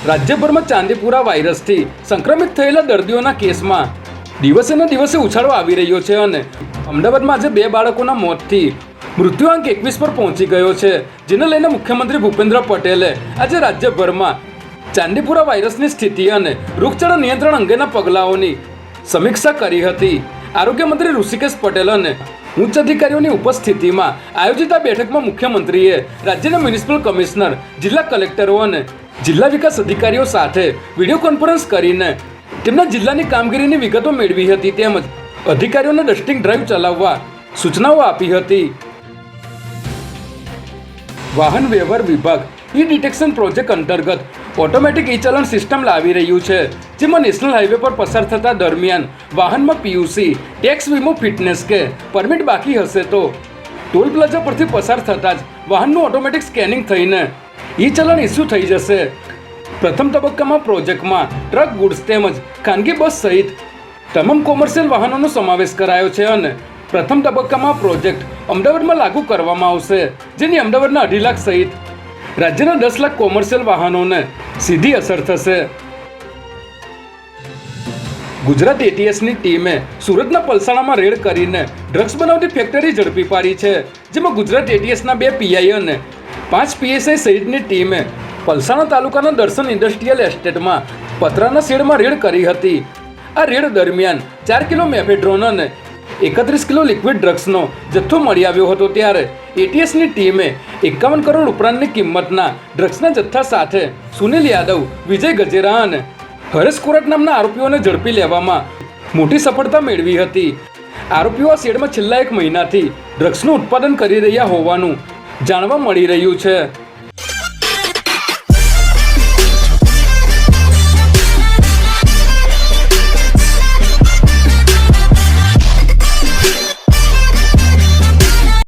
રાજ્યભરમાં ચાંદીપુરા વાયરસથી સંક્રમિત થયેલા દર્દીઓના કેસમાં દિવસેને દિવસે ઉછાળો આવી રહ્યો છે અને અમદાવાદમાં આજે 2 બાળકોના મોતથી મૃત્યુઆંક 21 પર પહોંચી ગયો છે, જેને લઈને મુખ્યમંત્રી ભૂપેન્દ્ર પટેલે આજે રાજ્યભરમાં ચાંદીપુરા વાયરસની સ્થિતિ અને રોગચાળા નિયંત્રણ અંગેના પગલાઓની સમીક્ષા કરી હતી. આરોગ્ય મંત્રી ઋષિકેશ પટેલ અને ઉચ્ચ અધિકારીઓની ઉપસ્થિતિમાં આયોજિત આ બેઠકમાં મુખ્યમંત્રીએ રાજ્યના મ્યુનિસિપલ કમિશનર, જિલ્લા કલેક્ટરો અને જિલ્લા વિકાસ અધિકારીઓ સાથે વિડીયો કોન્ફરન્સ કરીને તેમના જિલ્લાની કામગીરીની વિગતો મેળવી હતી, તેમજ અધિકારીઓને ડસ્ટિંગ ડ્રાઈવ ચલાવવા સૂચનાઓ આપી હતી. વાહન વ્યવહાર વિભાગ ઈ ડિટેક્શન પ્રોજેક્ટ અંતર્ગત ઓટોમેટિક ઈ ચલણ સિસ્ટમ લાવી રહ્યું છે, જેમાં નેશનલ હાઈવે પર પસાર થતા દરમિયાન વાહનમાં પીયુસી, ટેક્સ, વીમો, ફિટનેસ કે પરમિટ બાકી હશે તો ટોલ પ્લાઝા પરથી પસાર થતાં જ વાહનનું ઓટોમેટિક સ્કેનિંગ થઈને ઈ ચલણ ઇસ્યુ થઈ જશે. પ્રથમ તબક્કામાં પ્રોજેક્ટમાં ટ્રક, ગુડ્સ તેમજ ખાનગી બસ સહિત તમામ કોમર્શિયલ વાહનોનો સમાવેશ કરાયો છે અને પ્રથમ તબક્કામાં પ્રોજેક્ટ અમદાવાદમાં લાગુ કરવામાં આવશે, જેની અમદાવાદના 2.5 લાખ સહિત રાજ્યના 10 લાખ કોમર્શિયલ વાહનોને સીધી અસર થશે. ગુજરાત એટીએસની ટીમે સુરતના પલસાણામાં રેડ કરીને ડ્રગ્સ બનાવતી ફેક્ટરી ઝડપી પાડી છે, જેમાં ગુજરાત એટીએસના 2 પીઆઈ અને 5 પીએસઆઈ સહિતની ટીમે પલસાણા તાલુકાના દર્શન ઇન્ડસ્ટ્રીયલ એસ્ટેટમાં પતરાના શેડમાં રેડ કરી હતી. આ રેડ દરમિયાન 4 કિલો મેફેડ્રોન અને 31 કિલો લિક્વિડ ડ્રગ્સનો જથ્થો મળી આવ્યો હતો, ત્યારે એટીએસની ટીમે 51 કરોડ ઉપરાંતની કિંમતના ડ્રગ્સના જથ્થા સાથે સુનિલ યાદવ, વિજય ગજેરા અને હરેશ કોરટ નામના આરોપીઓને ઝડપી લેવામાં મોટી સફળતા મેળવી હતી. આરોપીઓ આ શેડમાં છેલ્લા 1 મહિનાથી ડ્રગ્સનું ઉત્પાદન કરી રહ્યા હોવાનું જાણવા મળી રહ્યું છે.